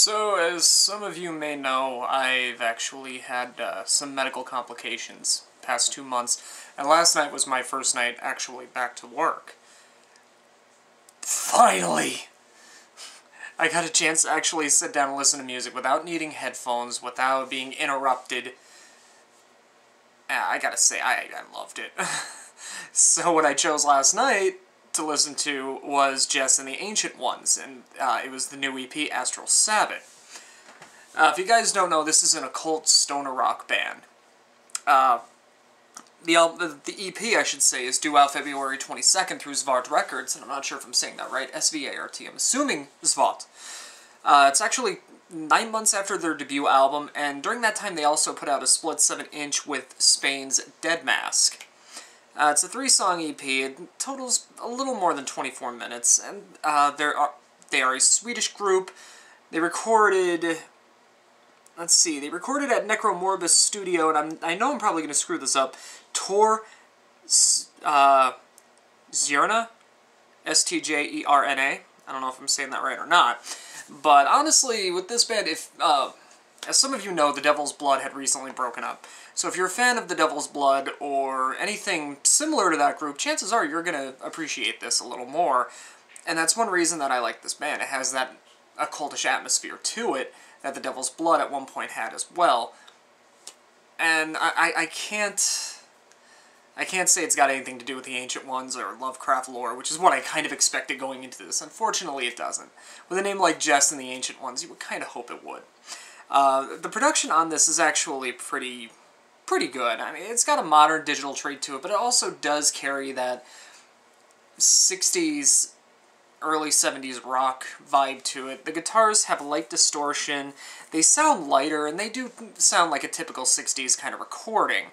So, as some of you may know, I've actually had some medical complications past 2 months, and last night was my first night actually back to work. Finally! I got a chance to actually sit down and listen to music without needing headphones, without being interrupted. I gotta say, I loved it. So what I chose last night to listen to was Jess and the Ancient Ones, and it was the new EP, Astral Sabbat. If you guys don't know, this is an occult stoner rock band. The EP, I should say, is due out February 22nd through Svart Records, and I'm not sure if I'm saying that right, S-V-A-R-T, I'm assuming Svart. It's actually 9 months after their debut album, and during that time they also put out a split 7-inch with Spain's Dead Mask. It's a 3-song EP, it totals a little more than 24 minutes, and they are a Swedish group. They recorded... Let's see, they recorded at Necromorbus Studio, and I know I'm probably going to screw this up. Tor Stjerna? S-T-J-E-R-N-A. I don't know if I'm saying that right or not. But honestly, with this band, as some of you know, The Devil's Blood had recently broken up. So if you're a fan of The Devil's Blood or anything similar to that group, chances are you're going to appreciate this a little more. And that's one reason that I like this band. It has that occultish atmosphere to it that The Devil's Blood at one point had as well. And I can't say it's got anything to do with the Ancient Ones or Lovecraft lore, which is what I kind of expected going into this. Unfortunately, it doesn't. With a name like Jess and the Ancient Ones, you would kind of hope it would. The production on this is actually pretty good. I mean, it's got a modern digital trait to it, but it also does carry that 60s, early 70s rock vibe to it. The guitars have light distortion, they sound lighter, and they do sound like a typical 60s kind of recording.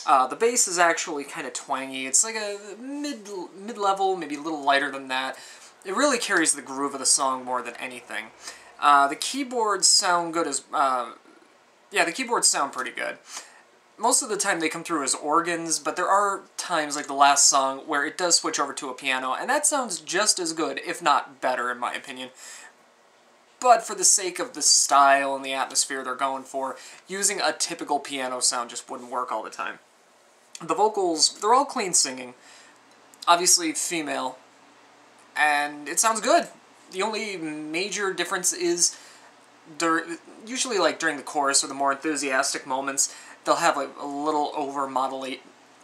The bass is actually kind of twangy. It's like a mid-level, maybe a little lighter than that. It really carries the groove of the song more than anything. The keyboards sound good as... yeah, the keyboards sound pretty good. Most of the time they come through as organs, but there are times, like the last song, where it does switch over to a piano, and that sounds just as good, if not better, in my opinion. But for the sake of the style and the atmosphere they're going for, using a typical piano sound just wouldn't work all the time. The vocals, they're all clean singing. Obviously female. And it sounds good. The only major difference is, usually like during the chorus or the more enthusiastic moments, they'll have like a little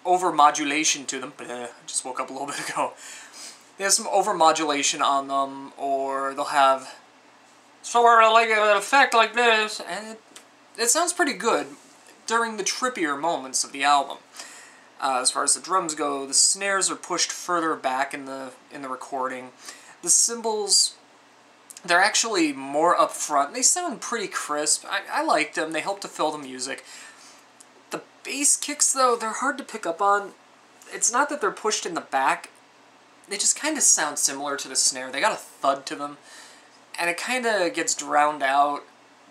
over-modulation to them. I just woke up a little bit ago. They have some over-modulation on them, or they'll have sort of like an effect like this, and it sounds pretty good during the trippier moments of the album. As far as the drums go, the snares are pushed further back in the recording. The cymbals, they're actually more up front. They sound pretty crisp. I liked them. They help to fill the music. The bass kicks, though, they're hard to pick up on. It's not that they're pushed in the back. They just kind of sound similar to the snare. They got a thud to them. And it kind of gets drowned out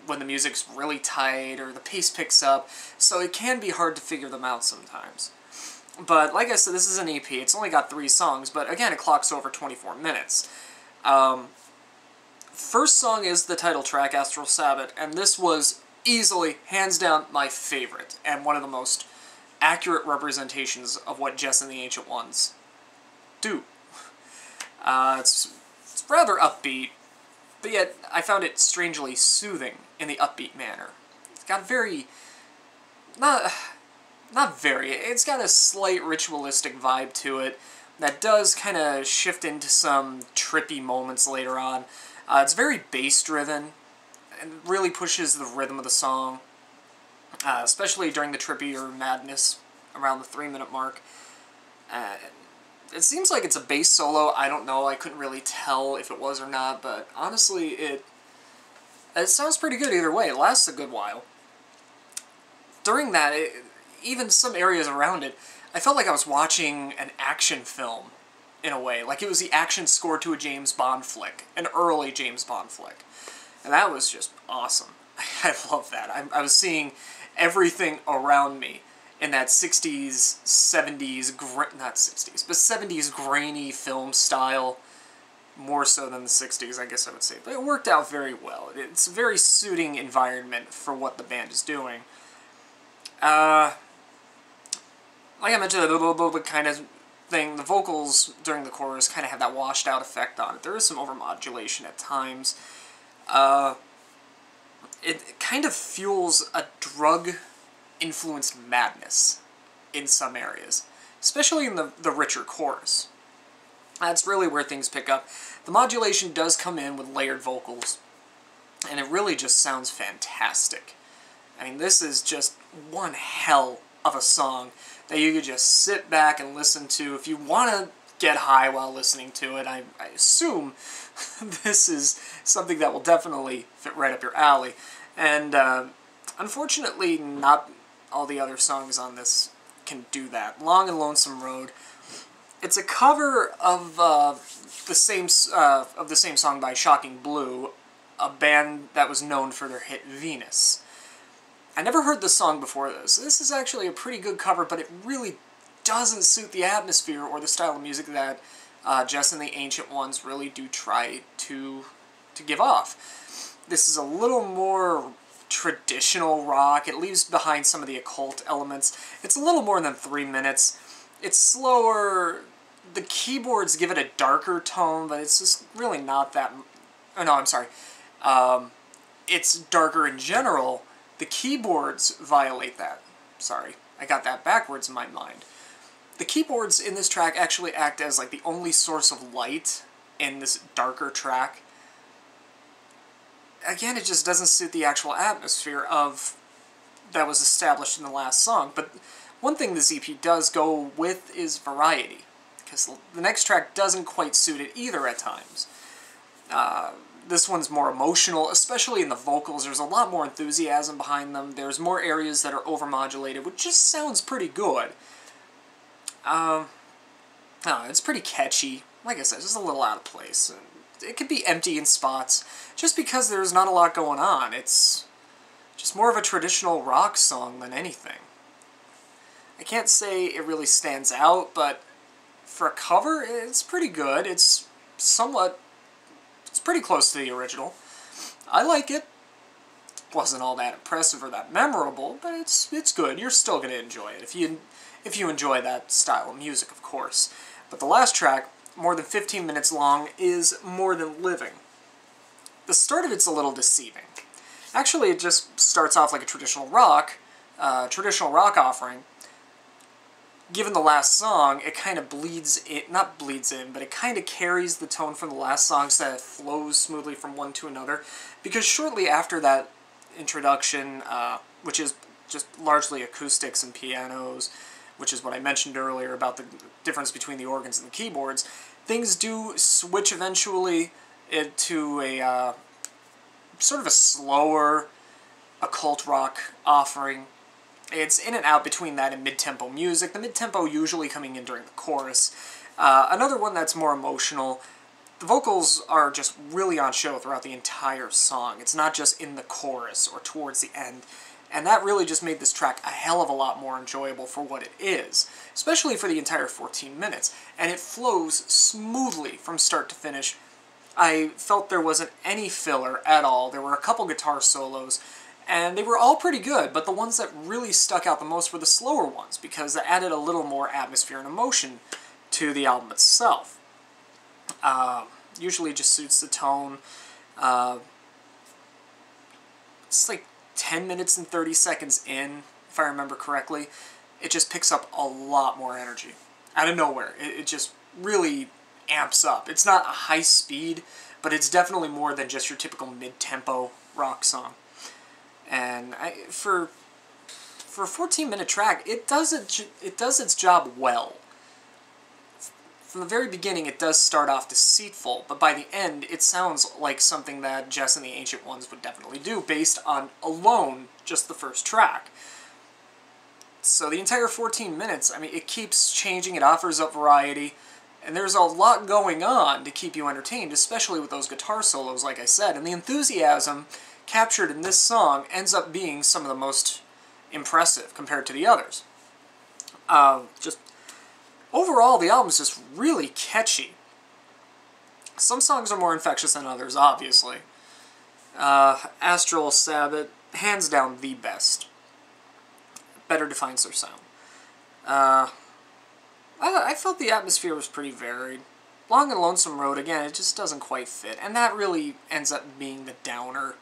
when the music's really tight or the pace picks up. So it can be hard to figure them out sometimes. But like I said, this is an EP. It's only got 3 songs, but again, it clocks over 24 minutes. First song is the title track, Astral Sabbat, and this was easily, hands down, my favorite, and one of the most accurate representations of what Jess and the Ancient Ones do. It's rather upbeat, but yet I found it strangely soothing in the upbeat manner. It's got very... Not very. It's got a slight ritualistic vibe to it that does kind of shift into some trippy moments later on. It's very bass-driven and really pushes the rhythm of the song, especially during the trippier madness around the 3-minute mark. It seems like it's a bass solo. I don't know. I couldn't really tell if it was or not, but honestly, it sounds pretty good either way. It lasts a good while. During that, even some areas around it, I felt like I was watching an action film, in a way. Like it was the action score to a James Bond flick, an early James Bond flick. And that was just awesome. I love that. I was seeing everything around me in that 60s, 70s, not 60s, but 70s grainy film style. more so than the 60s, I guess I would say. But it worked out very well. It's a very suiting environment for what the band is doing. Like I mentioned, a little bit kind of thing, the vocals during the chorus kind of have that washed out effect on it. There is some overmodulation at times. It kind of fuels a drug-influenced madness in some areas, especially in the richer chorus. That's really where things pick up. The modulation does come in with layered vocals, and it really just sounds fantastic. I mean, this is just one hell of a song that you could just sit back and listen to. If you want to get high while listening to it, I assume this is something that will definitely fit right up your alley. And unfortunately, not all the other songs on this can do that. Long and Lonesome Road. It's a cover of the same song by Shocking Blue, a band that was known for their hit Venus. I never heard the song before this. This is actually a pretty good cover, but it really doesn't suit the atmosphere or the style of music that Jess and the Ancient Ones really do try to give off. This is a little more traditional rock. It leaves behind some of the occult elements. It's a little more than 3 minutes. It's slower. The keyboards give it a darker tone, but it's just really not that... Oh, no, I'm sorry. It's darker in general. The keyboards violate that. Sorry, I got that backwards in my mind. The keyboards in this track actually act as like the only source of light in this darker track. Again, it just doesn't suit the actual atmosphere of that was established in the last song. But one thing this EP does go with is variety, because the next track doesn't quite suit it either at times. This one's more emotional, especially in the vocals. There's a lot more enthusiasm behind them. There's more areas that are overmodulated, which just sounds pretty good. It's pretty catchy. Like I said, just a little out of place. It could be empty in spots, just because there's not a lot going on. It's just more of a traditional rock song than anything. I can't say it really stands out, but for a cover, it's pretty good. It's pretty close to the original. I like it. Wasn't all that impressive or that memorable, but it's good. You're still going to enjoy it if you enjoy that style of music, of course. But the last track, more than 15 minutes long, is More Than Living. The start of it's a little deceiving. Actually, it just starts off like a traditional rock offering. Given the last song, it kind of not bleeds in, but it kind of carries the tone from the last song so that it flows smoothly from one to another. Because shortly after that introduction, which is just largely acoustics and pianos, which is what I mentioned earlier about the difference between the organs and the keyboards, things do switch eventually into a sort of a slower occult rock offering. It's in and out between that and mid-tempo music, the mid-tempo usually coming in during the chorus. Another one that's more emotional. The vocals are just really on show throughout the entire song. It's not just in the chorus or towards the end. And that really just made this track a hell of a lot more enjoyable for what it is, especially for the entire 14 minutes. And it flows smoothly from start to finish. I felt there wasn't any filler at all. There were a couple guitar solos, and they were all pretty good, but the ones that really stuck out the most were the slower ones, because they added a little more atmosphere and emotion to the album itself. Usually just suits the tone. It's like 10 minutes and 30 seconds in, if I remember correctly. It just picks up a lot more energy. Out of nowhere. It just really amps up. It's not a high speed, but it's definitely more than just your typical mid-tempo rock song. And for a 14-minute track, it does its job well. From the very beginning, it does start off deceitful, but by the end, it sounds like something that Jess and the Ancient Ones would definitely do, based on alone just the first track. So the entire 14 minutes, I mean, it keeps changing, it offers up variety, and there's a lot going on to keep you entertained, especially with those guitar solos, like I said, and the enthusiasm captured in this song ends up being some of the most impressive compared to the others. Just overall, the album's just really catchy. Some songs are more infectious than others, obviously. Astral Sabbat, hands down the best. Better defines their sound. I felt the atmosphere was pretty varied. Long and Lonesome Road, again, it just doesn't quite fit, and that really ends up being the downer.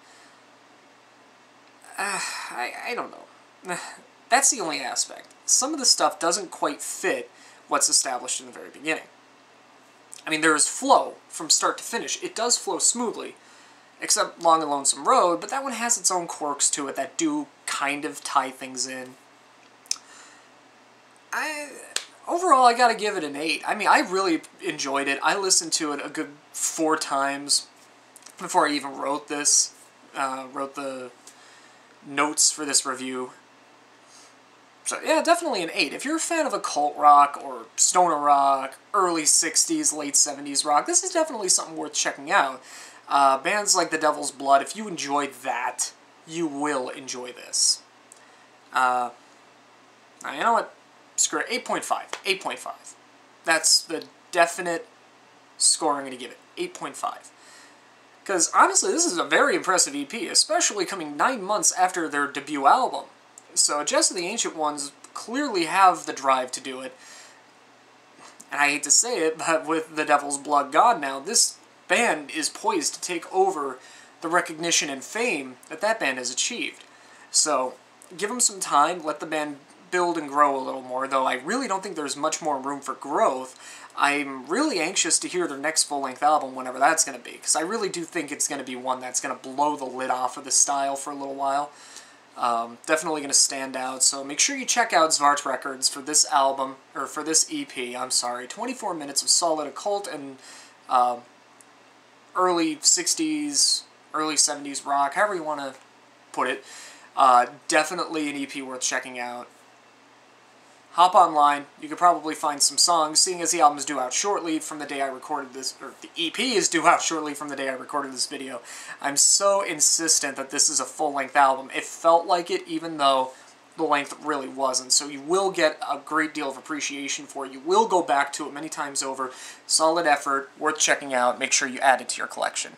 I don't know. That's the only aspect. Some of the stuff doesn't quite fit what's established in the very beginning. I mean, there is flow from start to finish. It does flow smoothly, except Long and Lonesome Road, but that one has its own quirks to it that do kind of tie things in. Overall, I gotta give it an 8. I mean, I really enjoyed it. I listened to it a good 4 times before I even wrote this, wrote the notes for this review. So yeah, definitely an 8. If you're a fan of occult rock or stoner rock, early 60s, late 70s rock, this is definitely something worth checking out. Bands like The Devil's Blood, if you enjoyed that, you will enjoy this. You know what? Screw it. 8.5. 8.5. That's the definite score I'm going to give it. 8.5. Because, honestly, this is a very impressive EP, especially coming 9 months after their debut album. So, Jess and the Ancient Ones clearly have the drive to do it. And I hate to say it, but with The Devil's Blood gone now, this band is poised to take over the recognition and fame that that band has achieved. So, give them some time, let the band build and grow a little more, though I really don't think there's much more room for growth. I'm really anxious to hear their next full-length album, whenever that's going to be, because I really do think it's going to be one that's going to blow the lid off of the style for a little while. Definitely going to stand out, so make sure you check out Svart Records for this album, or for this EP, I'm sorry. 24 minutes of solid occult and early 60s, early 70s rock, however you want to put it. Definitely an EP worth checking out. Hop online, you could probably find some songs, seeing as the album is due out shortly from the day I recorded this, or the EP is due out shortly from the day I recorded this video. I'm so insistent that this is a full-length album. It felt like it, even though the length really wasn't. So you will get a great deal of appreciation for it. You will go back to it many times over. Solid effort, worth checking out. Make sure you add it to your collection.